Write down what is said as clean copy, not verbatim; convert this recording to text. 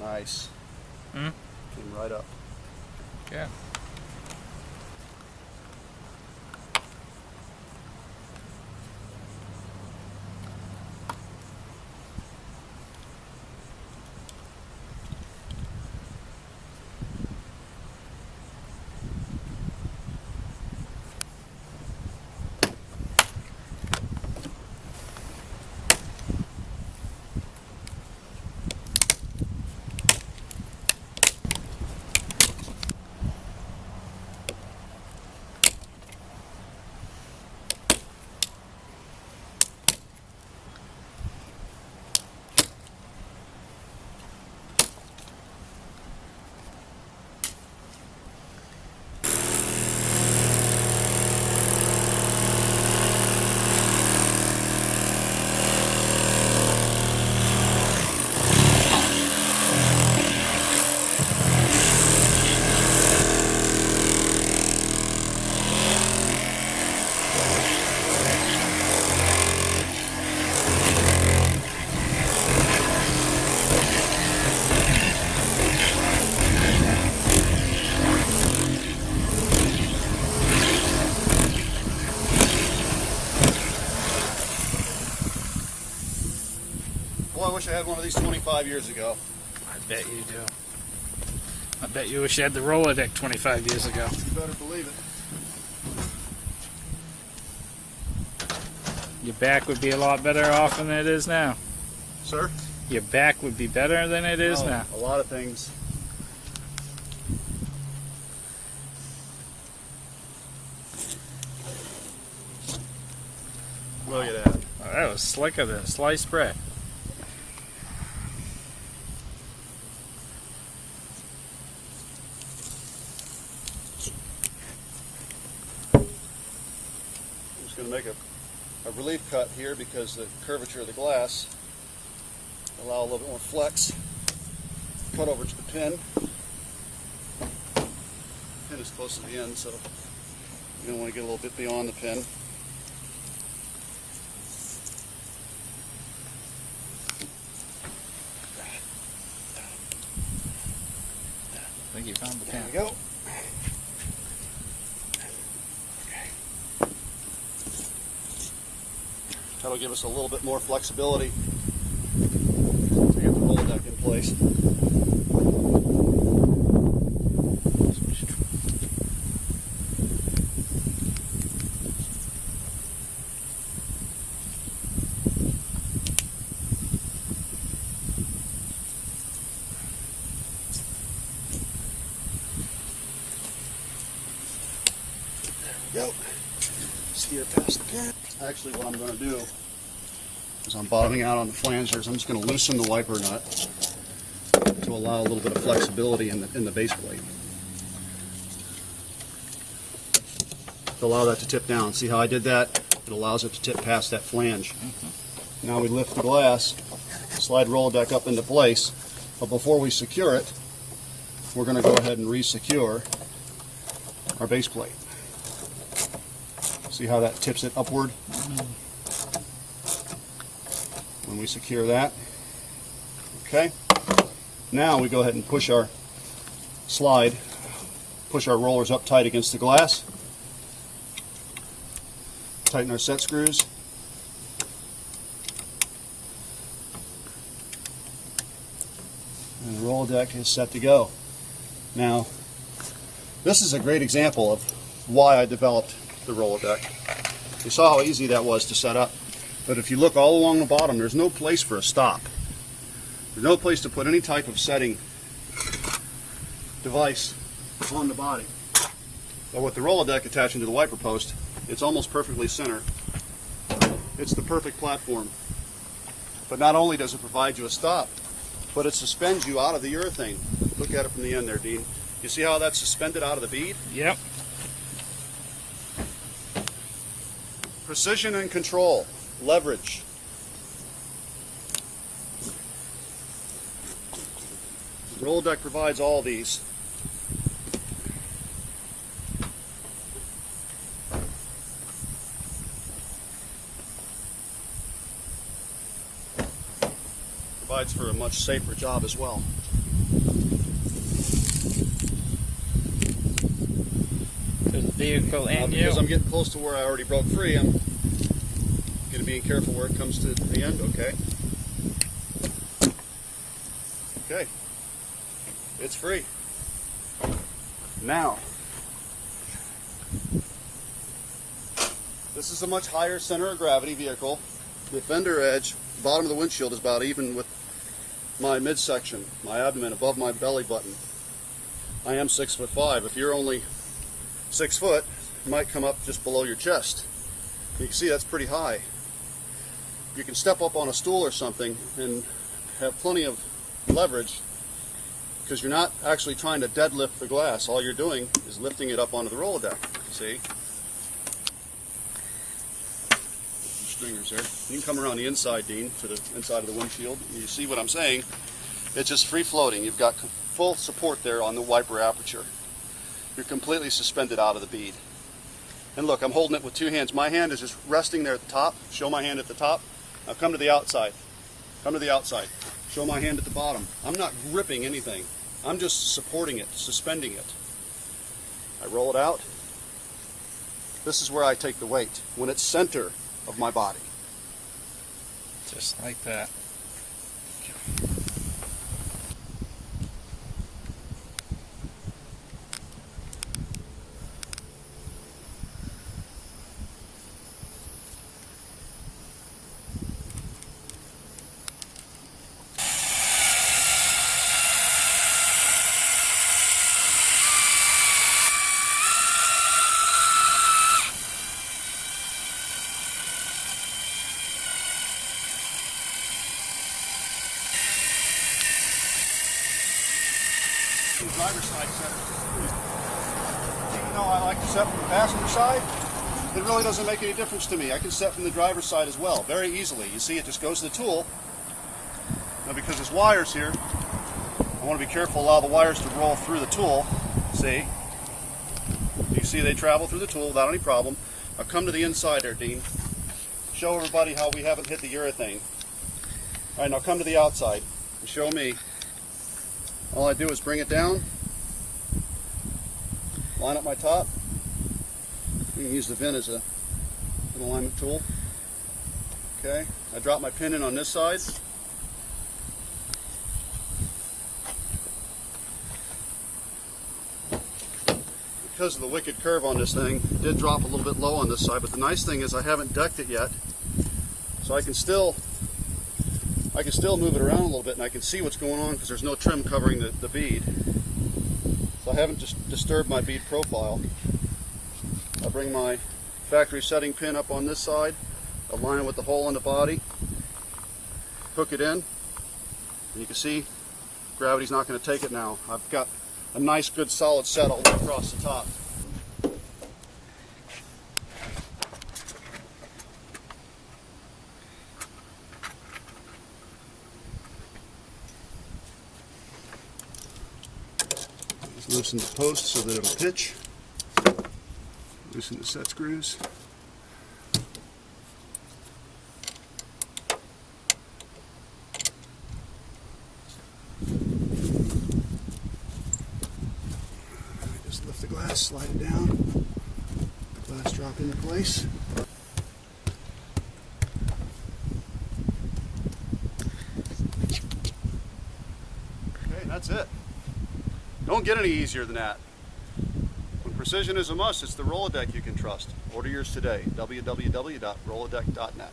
Nice. Hmm? Came right up. Yeah. Boy, I wish I had one of these 25 years ago. I bet you do. I bet you wish you had the Rolladeck 25 years ago. You better believe it. Your back would be a lot better off than it is now. Sir? Your back would be better than it is now. A lot of things. Look at that. Oh, that was slicker than sliced bread. I'm just going to make a relief cut here because the curvature of the glass allow a little bit more flex. Cut over to the pin. Pin is close to the end, so you're going to want to get a little bit beyond the pin. I think you found the There pin. we go. That'll give us a little bit more flexibility to get the Rolladeck in place. There we go. Steer past the pin. Actually, what I'm going to do is I'm bottoming out on the flangers. I'm just going to loosen the wiper nut to allow a little bit of flexibility in the base plate. To allow that to tip down. See how I did that? It allows it to tip past that flange. Now we lift the glass, slide Rolladeck up into place, but before we secure it, we're going to go ahead and re-secure our base plate. See how that tips it upward? When we secure that. Okay. Now we go ahead and push our rollers up tight against the glass. Tighten our set screws. And the Rolladeck is set to go. Now, this is a great example of why I developed the Rolladeck. You saw how easy that was to set up. But if you look all along the bottom, there's no place for a stop. There's no place to put any type of setting device on the body. But with the Rolladeck attaching to the wiper post, it's almost perfectly center. It's the perfect platform. But not only does it provide you a stop, but it suspends you out of the urethane. Look at it from the end there, Dean. You see how that's suspended out of the bead? Yep. Precision and control, leverage. Rolladeck provides all these. provides for a much safer job as well. For the vehicle and you. Because I'm getting close to where I already broke free, I'm going to be careful where it comes to the end, okay? Okay. It's free. Now, this is a much higher center of gravity vehicle. The fender edge, the bottom of the windshield, is about even with my midsection, my abdomen, above my belly button. I am 6'5". If you're only 6 foot, it might come up just below your chest. You can see that's pretty high. You can step up on a stool or something and have plenty of leverage, because you're not actually trying to deadlift the glass. All you're doing is lifting it up onto the Rolladeck. See? Stringers there. You can come around the inside, Dean, to the inside of the windshield. You see what I'm saying? It's just free floating. You've got full support there on the wiper aperture. You're completely suspended out of the bead. And look, I'm holding it with 2 hands. My hand is just resting there at the top. Show my hand at the top. Now come to the outside. Come to the outside. Show my hand at the bottom. I'm not gripping anything. I'm just supporting it, suspending it. I roll it out. This is where I take the weight, when it's center of my body. Just like that. The driver's side center. Even though I like to set from the passenger side, it really doesn't make any difference to me. I can set from the driver's side as well, very easily. You see, it just goes to the tool. Now, because there's wires here, I want to be careful, allow the wires to roll through the tool. See? You see they travel through the tool without any problem. Now come to the inside there, Dean. Show everybody how we haven't hit the urethane. All right, now come to the outside and show me. All I do is bring it down, line up my top. You can use the VIN as an alignment tool. Okay, I drop my pin in on this side. Because of the wicked curve on this thing, it did drop a little bit low on this side, but the nice thing is I haven't decked it yet, so I can still move it around a little bit, and I can see what's going on because there's no trim covering the bead. So I haven't just disturbed my bead profile. I bring my factory setting pin up on this side, align it with the hole in the body, hook it in, and you can see gravity's not going to take it now. I've got a nice good solid set all the way across the top. Loosen the post so that it'll pitch. Loosen the set screws. Just lift the glass, slide it down. The glass drop into place. Okay, that's it. Don't get any easier than that. When precision is a must, it's the Rolladeck you can trust. Order yours today. www.rolladeck.net.